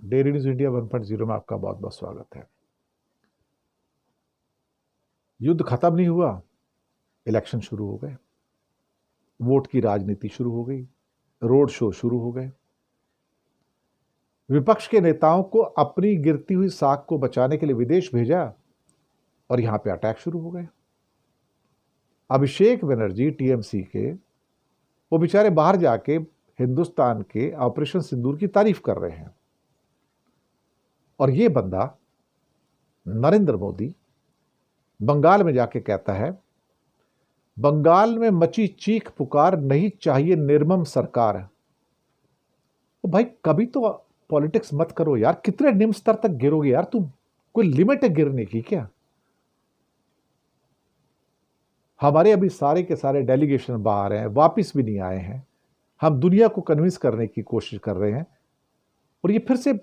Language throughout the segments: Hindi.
डेली न्यूज इंडिया 1.0 में आपका बहुत बहुत स्वागत है। युद्ध खत्म नहीं हुआ, इलेक्शन शुरू हो गए, वोट की राजनीति शुरू हो गई, रोड शो शुरू हो गए। विपक्ष के नेताओं को अपनी गिरती हुई साख को बचाने के लिए विदेश भेजा और यहां पे अटैक शुरू हो गए। अभिषेक बनर्जी टीएमसी के, वो बेचारे बाहर जाके हिंदुस्तान के ऑपरेशन सिंदूर की तारीफ कर रहे हैं और ये बंदा नरेंद्र मोदी बंगाल में जाके कहता है, बंगाल में मची चीख पुकार, नहीं चाहिए निर्मम सरकार। तो भाई कभी तो पॉलिटिक्स मत करो यार, कितने निम्न स्तर तक गिरोगे यार तुम? कोई लिमिट है गिरने की क्या? हमारे अभी सारे के सारे डेलीगेशन बाहर हैं, वापिस भी नहीं आए हैं। हम दुनिया को कन्विंस करने की कोशिश कर रहे हैं और ये फिर से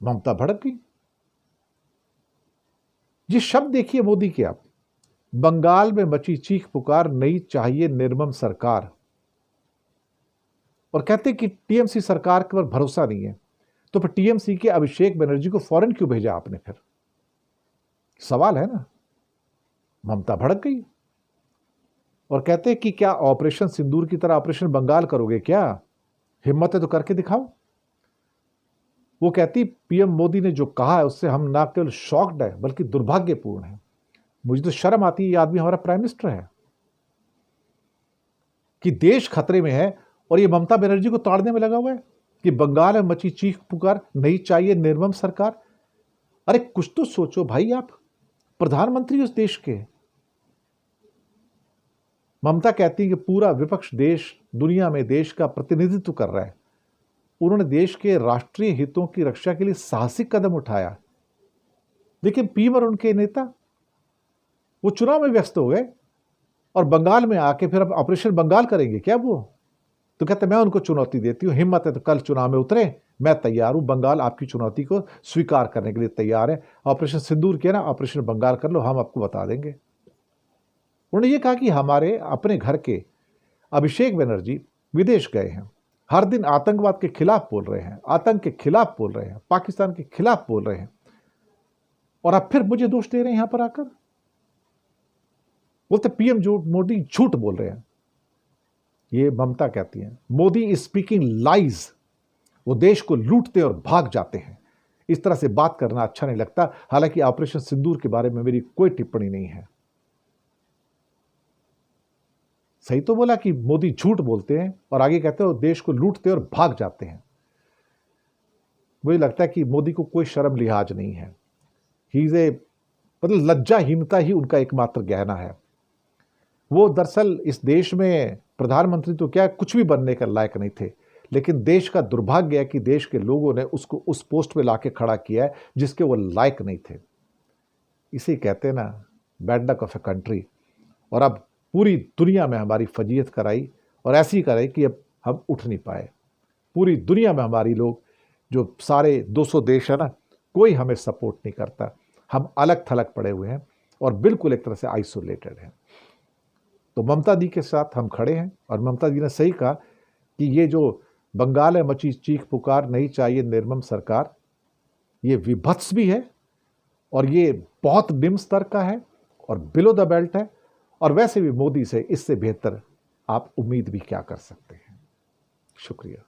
ममता भड़क गई। ये शब्द देखिए मोदी के आप, बंगाल में मची चीख पुकार, नहीं चाहिए निर्मम सरकार। और कहते कि टीएमसी सरकार के पर भरोसा नहीं है, तो फिर टीएमसी के अभिषेक बनर्जी को फॉरेन क्यों भेजा आपने? फिर सवाल है ना। ममता भड़क गई और कहते कि क्या ऑपरेशन सिंदूर की तरह ऑपरेशन बंगाल करोगे क्या? हिम्मत है तो करके दिखाओ। वो कहती पीएम मोदी ने जो कहा है उससे हम ना केवल शॉक्ड है बल्कि दुर्भाग्यपूर्ण है। मुझे तो शर्म आती है, ये आदमी हमारा प्राइम मिनिस्टर है, कि देश खतरे में है और ये ममता बनर्जी को ताड़ने में लगा हुआ है कि बंगाल में मची चीख पुकार, नहीं चाहिए निर्मम सरकार। अरे कुछ तो सोचो भाई, आप प्रधानमंत्री उस देश के। ममता कहती है कि पूरा विपक्ष देश दुनिया में देश का प्रतिनिधित्व कर रहा है। उन्होंने देश के राष्ट्रीय हितों की रक्षा के लिए साहसिक कदम उठाया, लेकिन पीएम और उनके नेता वो चुनाव में व्यस्त हो गए और बंगाल में आके फिर अब ऑपरेशन बंगाल करेंगे क्या वो? तो कहते मैं उनको चुनौती देती हूं, हिम्मत है तो कल चुनाव में उतरे, मैं तैयार हूं, बंगाल आपकी चुनौती को स्वीकार करने के लिए तैयार है। ऑपरेशन सिंदूर किया ना, ऑपरेशन बंगाल कर लो, हम आपको बता देंगे। उन्होंने ये कहा कि हमारे अपने घर के अभिषेक बनर्जी विदेश गए हैं, हर दिन आतंकवाद के खिलाफ बोल रहे हैं, आतंक के खिलाफ बोल रहे हैं, पाकिस्तान के खिलाफ बोल रहे हैं, और अब फिर मुझे दोष दे रहे हैं यहां पर आकर। बोलते पीएम मोदी झूठ बोल रहे हैं। ये ममता कहती है मोदी इज स्पीकिंग लाइज, वो देश को लूटते और भाग जाते हैं। इस तरह से बात करना अच्छा नहीं लगता। हालांकि ऑपरेशन सिंदूर के बारे में मेरी कोई टिप्पणी नहीं है। सही तो बोला कि मोदी झूठ बोलते हैं और आगे कहते हैं वो देश को लूटते और भाग जाते हैं। मुझे लगता है कि मोदी को कोई शर्म लिहाज नहीं है। ही इज ए, मतलब लज्जाहीनता ही उनका एकमात्र गहना है। वो दरअसल इस देश में प्रधानमंत्री तो क्या कुछ भी बनने का लायक नहीं थे, लेकिन देश का दुर्भाग्य है कि देश के लोगों ने उसको उस पोस्ट पे लाके खड़ा किया है जिसके वो लायक नहीं थे। इसे कहते हैं ना bad luck of a country. और अब पूरी दुनिया में हमारी फजीयत कराई और ऐसी कराई कि अब हम उठ नहीं पाए। पूरी दुनिया में हमारी लोग, जो सारे 200 देश है ना, कोई हमें सपोर्ट नहीं करता। हम अलग थलग पड़े हुए हैं और बिल्कुल एक तरह से आइसोलेटेड हैं। तो ममता दी के साथ हम खड़े हैं और ममता दी ने सही कहा कि ये जो बंगाल में मची चीख पुकार, नहीं चाहिए निर्मम सरकार, ये विभत्स भी है और ये बहुत निम्न स्तर का है और बिलो द बेल्ट है। और वैसे भी मोदी से इससे बेहतर आप उम्मीद भी क्या कर सकते हैं। शुक्रिया।